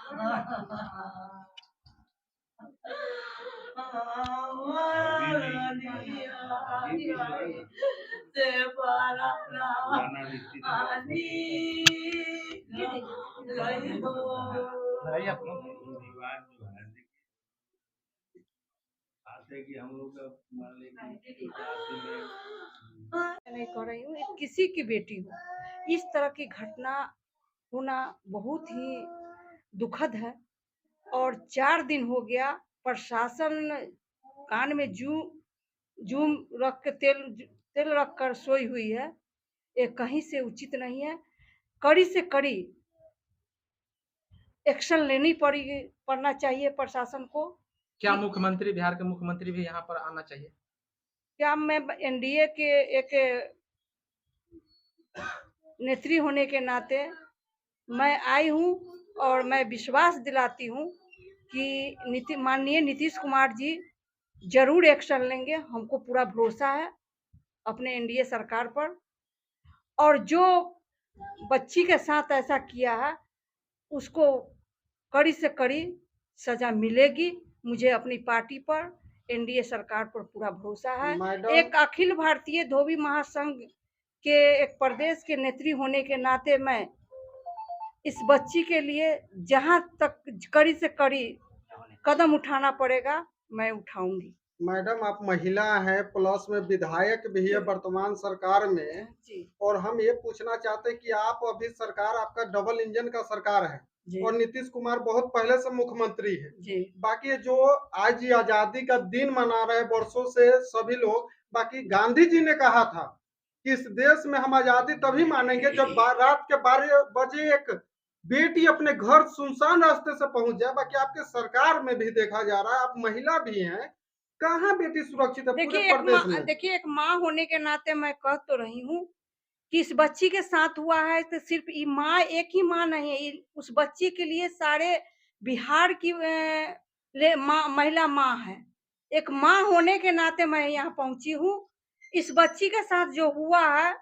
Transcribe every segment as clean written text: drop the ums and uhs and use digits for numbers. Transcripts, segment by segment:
नहीं कर रही हूँ, किसी की बेटी हो, इस तरह की घटना होना बहुत ही दुखद है। और 4 दिन हो गया प्रशासन कान में जूम रख के तेल रख कर सोई हुई है। ये कहीं से उचित नहीं है। कड़ी से कड़ी एक्शन लेनी पड़ना चाहिए प्रशासन को। क्या मुख्यमंत्री, बिहार के मुख्यमंत्री भी यहाँ पर आना चाहिए? क्या मैं एनडीए के एक नेत्री होने के नाते मैं आई हूँ और मैं विश्वास दिलाती हूँ कि माननीय नीतीश कुमार जी जरूर एक्शन लेंगे। हमको पूरा भरोसा है अपने एनडीए सरकार पर। और जो बच्ची के साथ ऐसा किया है उसको कड़ी से कड़ी सजा मिलेगी। मुझे अपनी पार्टी पर, एनडीए सरकार पर पूरा भरोसा है। एक अखिल भारतीय धोबी महासंघ के एक प्रदेश के नेत्री होने के नाते मैं इस बच्ची के लिए जहां तक कड़ी से कड़ी कदम उठाना पड़ेगा मैं उठाऊंगी। मैडम, आप महिला हैं, प्लस में विधायक भी है वर्तमान सरकार में, और हम ये पूछना चाहते हैं कि आप अभी सरकार आपका डबल इंजन का सरकार है और नीतीश कुमार बहुत पहले से मुख्यमंत्री है। बाकी जो आज आजादी का दिन मना रहे वर्षों से सभी लोग, बाकी गांधी जी ने कहा था कि इस देश में हम आजादी तभी मानेंगे जब रात के 12 बजे एक बेटी अपने घर सुनसान रास्ते से पहुंच जाए। बाकी आपके सरकार में भी देखा जा रहा है, आप महिला भी हैं, कहाँ बेटी सुरक्षित है पूरे प्रदेश में? देखिए, एक माँ होने के नाते मैं कह तो रही हूँ कि इस बच्ची के साथ हुआ है तो सिर्फ ये माँ, एक ही माँ नहीं है, उस बच्ची के लिए सारे बिहार की महिला माँ है। एक माँ होने के नाते मैं यहाँ पहुंची हूँ। इस बच्ची के साथ जो हुआ है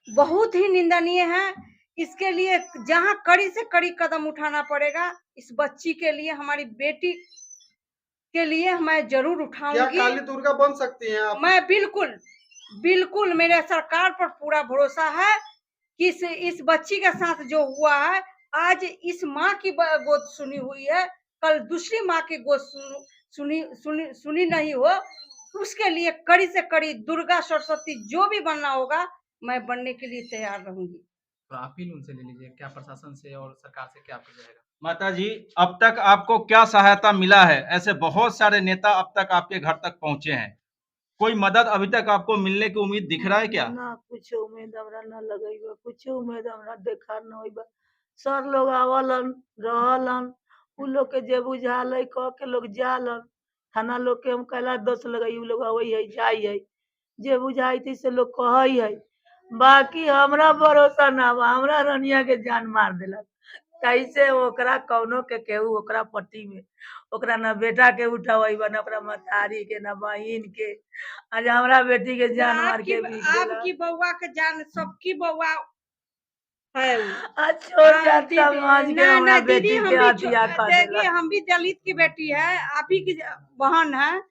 बहुत ही निंदनीय है। इसके लिए जहाँ कड़ी से कड़ी कदम उठाना पड़ेगा। इस बच्ची के लिए, हमारी बेटी के लिए मैं जरूर उठाऊंगी। क्या काली दुर्गा बन सकती हैं आप? मैं बिल्कुल मेरे सरकार पर पूरा भरोसा है कि इस बच्ची के साथ जो हुआ है, आज इस माँ की गोद सुनी हुई है, कल दूसरी माँ की गोद सुनी नहीं हो, उसके लिए कड़ी से कड़ी दुर्गा सरस्वती जो भी बनना होगा मैं बनने के लिए तैयार रहूंगी। तो अपील उनसे ले लीजिए, क्या प्रशासन से और सरकार से क्या अपील रहेगा? माता जी, अब तक आपको क्या सहायता मिला है? ऐसे बहुत सारे नेता अब तक आपके घर तक पहुंचे हैं, कोई मदद अभी तक आपको मिलने की उम्मीद दिख रहा है क्या? ना कुछ उम्मीद हमरा ना लगई बा, कुछ उम्मीद हमरा देखा न होई बा। सर लोग आवलन रहलन, उ लोग के जे बुझाल है कह के लोग जालन। थाना लोग के हम कहला 10 लगई, उ लोग आवई है जाई है, जे बुझाई थी से लोग कहई है। बाकी हमरा भरोसा ना बा, हमरा रनिया के जान मार देलक। कैसे ओकरा कौनो के केहू ओकरा पट्टी में ओकरा ना बेटा के उठावई बा, ना ओकरा मतारी के, ना बहिन के। आज हमरा बेटी के जान मार के भी आपकी बउआ के जान, सबकी बउआ है। छोड़ जाती समाज के हमरा बेटी के हत्या कर देखिए, देला। हम भी दलित की बेटी है, आप ही की बहन है।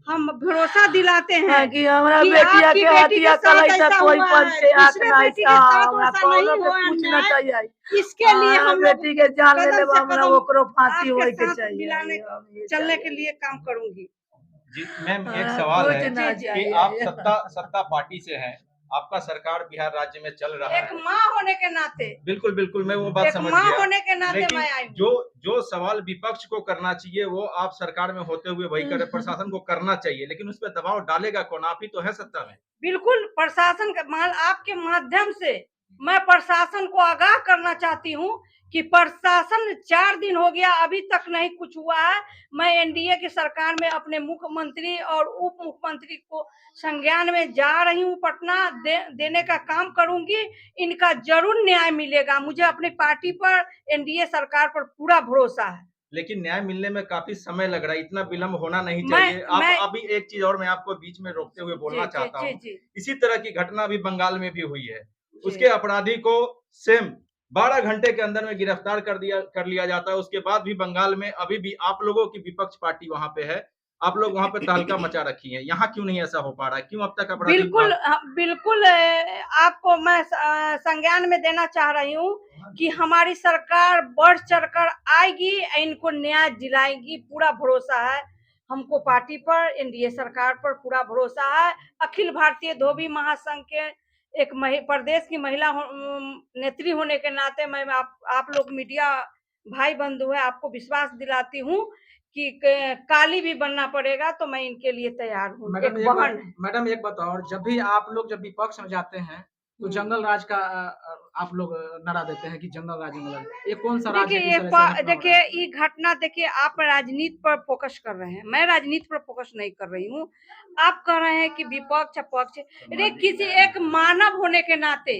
हम भरोसा दिलाते हैं कि हमरा बेटिया के हत्या कलाई था, कोई पंचायत नहीं था, हमरा कोनो के पूछना चाहिए। इसके लिए हम बेटी के जान ले ले, हमरा ओकरो फांसी होए के चाहिए। चलने के लिए काम करूंगी। जी मैम, एक सवाल है कि आप सत्ता पार्टी से हैं, आपका सरकार बिहार राज्य में चल रहा है, एक माँ होने के नाते। बिल्कुल मैं वो बात समझ गया, होने के नाते मैं आई हूं। जो सवाल विपक्ष को करना चाहिए वो आप सरकार में होते हुए वही करे, प्रशासन को करना चाहिए, लेकिन उस पर दबाव डालेगा कौन? आप ही तो है सत्ता में। बिल्कुल, प्रशासन आपके माध्यम से मैं प्रशासन को आगाह करना चाहती हूँ कि प्रशासन 4 दिन हो गया अभी तक नहीं कुछ हुआ है। मैं एनडीए की सरकार में अपने मुख्यमंत्री और उप मुख्यमंत्री को संज्ञान में जा रही हूँ, पटना देने का काम करूंगी। इनका जरूर न्याय मिलेगा। मुझे अपनी पार्टी पर, एनडीए सरकार पर पूरा भरोसा है। लेकिन न्याय मिलने में काफी समय लग रहा है, इतना विलंब होना नहीं चाहिए। अभी एक चीज और मैं आपको बीच में रोकते हुए बोलना चाहता हूँ, इसी तरह की घटना भी बंगाल में भी हुई है। उसके अपराधी को सेम 12 घंटे के अंदर में गिरफ्तार कर लिया जाता है। उसके बाद भी बंगाल में अभी भी आप लोगों की विपक्ष पार्टी वहां पे है, आप लोग वहां पे तहलका मचा रखी है। यहाँ क्यों नहीं ऐसा हो पा रहा है? क्यों अब तक अपराधी बिल्कुल बिल्कुल आपको मैं संज्ञान में देना चाह रही हूँ कि हमारी सरकार बढ़ चढ़कर आएगी, इनको न्याय दिलाएगी, पूरा भरोसा है हमको पार्टी पर, एनडीए सरकार पर पूरा भरोसा है। अखिल भारतीय धोबी महासंघ के एक प्रदेश की महिला नेत्री होने के नाते मैं आप लोग मीडिया भाई बंधु है, आपको विश्वास दिलाती हूँ कि काली भी बनना पड़ेगा तो मैं इनके लिए तैयार हूँ। मैडम एक बताओ, जब भी आप लोग जब विपक्ष में जाते हैं तो जंगल राज का आप लोग नारा देते हैं कि जंगल राज ये कौन सा राज है? देखिए ये घटना, देखिए आप राजनीति पर फोकस कर रहे हैं, मैं राजनीति पर फोकस नहीं कर रही हूँ। आप कह रहे हैं कि विपक्ष पक्ष, अरे किसी एक मानव होने के नाते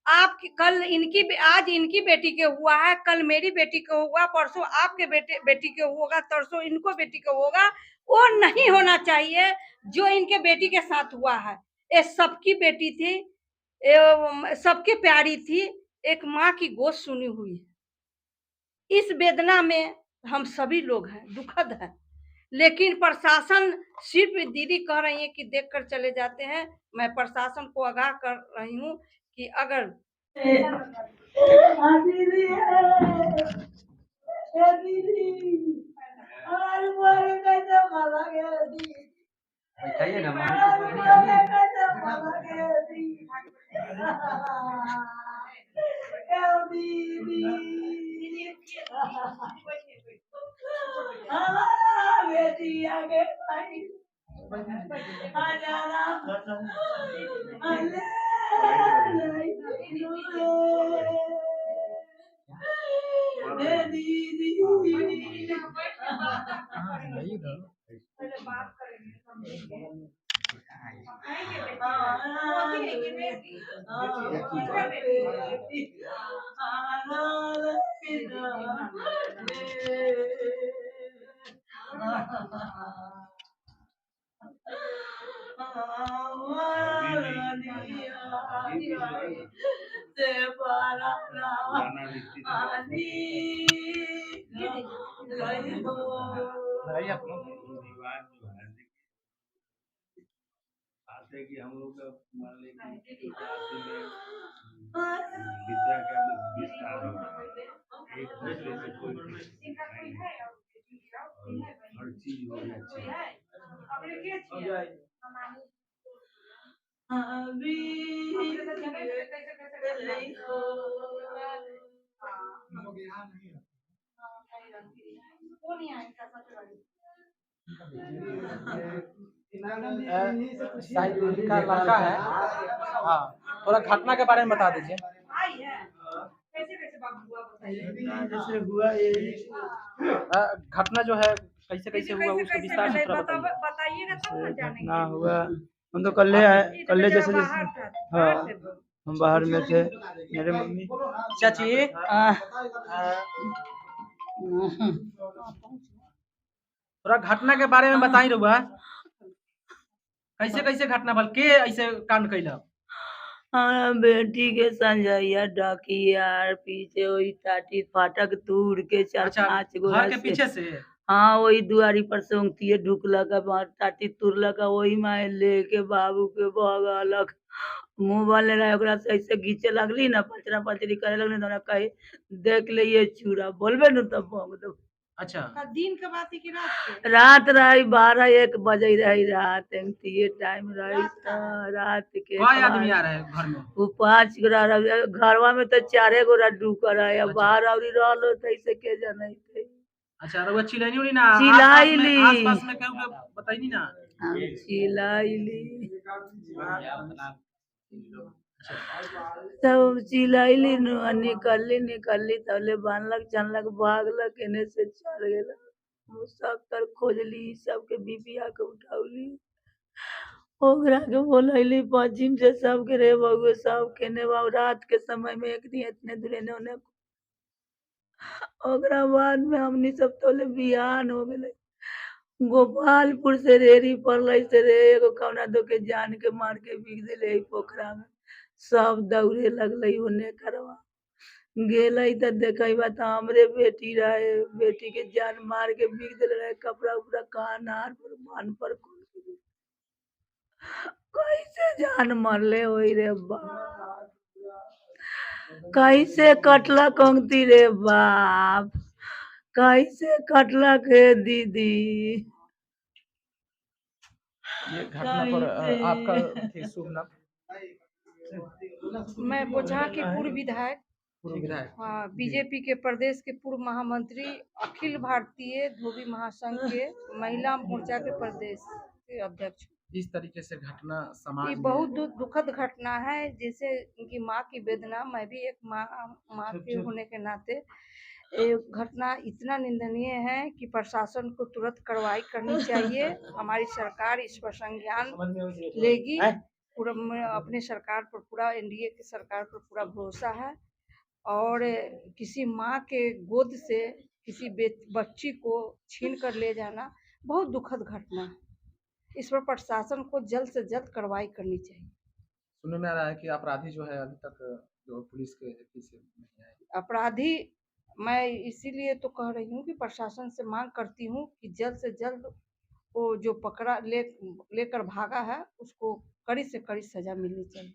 आप कल इनकी आज इनकी बेटी के हुआ है, कल मेरी बेटी को हुआ, परसों आपके बेटी के होगा, तरसों इनको बेटी को होगा। वो नहीं होना चाहिए जो इनके बेटी के साथ हुआ है। ये सबकी बेटी थी, सबके प्यारी थी, एक माँ की गोद सुनी हुई है। इस वेदना में हम सभी लोग हैं, दुखद है, लेकिन प्रशासन सिर्फ दीदी कह रही है कि देखकर चले जाते हैं। मैं प्रशासन को आगाह कर रही हूँ कि अगर कि हम लोग का मान लीजिए विद्या का विस्तार हो रहा है, एक दूसरे से कोई हर चीज हो जाती है। शायद का लड़का है। हाँ, थोड़ा घटना के बारे में बता दीजिए। जैसे हुआ ये घटना जो है कैसे कैसे हुआ उसको विस्तार से थोड़ा बताइएगा तब ना जानेंगे। घटना हुआ, हम तो कल आए, कल जैसे हाँ हम बाहर में थे, मेरे मम्मी चाची थोड़ा घटना के बारे में बताई रहुआ, कैसे कैसे घटना भल के ऐसे कांड कैला? हाँ, बेटी के संजैया डाकिया पीछे वही टाटी फाटक तूर के चार पाँच गो घर के पीछे से। हाँ, वही दुआरी पर से उंगतिये ढुकलक, टाटी तुरलक, वही माए लेके बाबू के भगलक। मुँह वाले रहे ओकरा से ऐसे घींचे लगली ना, पचरा पचरी करे लगली तो कहे देख ले ये चूड़ा, बोलबे न तब भोग दो। अच्छा, दिन के बात है कि रात रही 12-1 बजे रही, रात ये टाइम रही रात के। कई आदमी आ रहे घर में? वो 5 गोरा घरवा में तो 4 गोरा ढुकर है, बाहर और रहलो तो ऐसे के जाने थे। अच्छा, रउआ चिल्लाइनी उनी ना? चिल्लाइली, आस-पास में केहू के बताइनी ना? चिल्लाइली सब चिल्लाइली न, निकलली तबले बांधलक जानलक भागलक, एने से चल गेला। सब तर खोजली, सबके बीबिया के उठौली, ओकरा के बोलैली पश्चिम से सबके रे बउए सब केने बा। रात के समय में एक दिन इतने दूर एने ओने, ओकरा बाद में हमनी सब तोले बिहान हो गेले। गोपालपुर से रेरी पड़ल से रे, एगो कौना दो के जान के मार के बिक दिले पोखरा में। सब दौड़े लगल ओने करवा, गेलै तो देखा तो हमरे बेटी रहे, बेटी के जान मार के बिक दिल रहे, कपड़ा उपड़ा कान हार पर मान पर खोल के बिक। कैसे जान मरले होई रे बाप, कैसे कटलक अंगती रे बाप, कैसे कटलक हे दीदी। ये घटना पर आपका शुभ नाम? मैं बोचहा की पूर्व विधायक, पूर्व विधायक। हाँ, बीजेपी के प्रदेश के पूर्व महामंत्री, अखिल भारतीय धोबी महासंघ के महिला मोर्चा के प्रदेश के अध्यक्ष। इस तरीके से घटना ये समाज में बहुत दुखद घटना है। जैसे उनकी माँ की वेदना, मैं भी एक माँ के होने के नाते ये घटना इतना निंदनीय है कि प्रशासन को तुरंत कार्रवाई करनी चाहिए। हमारी सरकार इस पर संज्ञान लेगी। पूरा अपने सरकार पर, पूरा एनडीए की सरकार पर पूरा भरोसा है। और किसी माँ के गोद से किसी बच्ची को छीन कर ले जाना बहुत दुखद घटना है। इस पर प्रशासन को जल्द से जल्द कार्रवाई करनी चाहिए। सुनने में आ रहा है कि अपराधी जो है अभी तक जो पुलिस के पीछे नहीं आए। अपराधी मैं इसीलिए तो कह रही हूँ कि प्रशासन से मांग करती हूँ कि जल्द से जल्द वो जो पकड़ा लेकर भागा है उसको कड़ी से कड़ी सजा मिलनी चाहिए।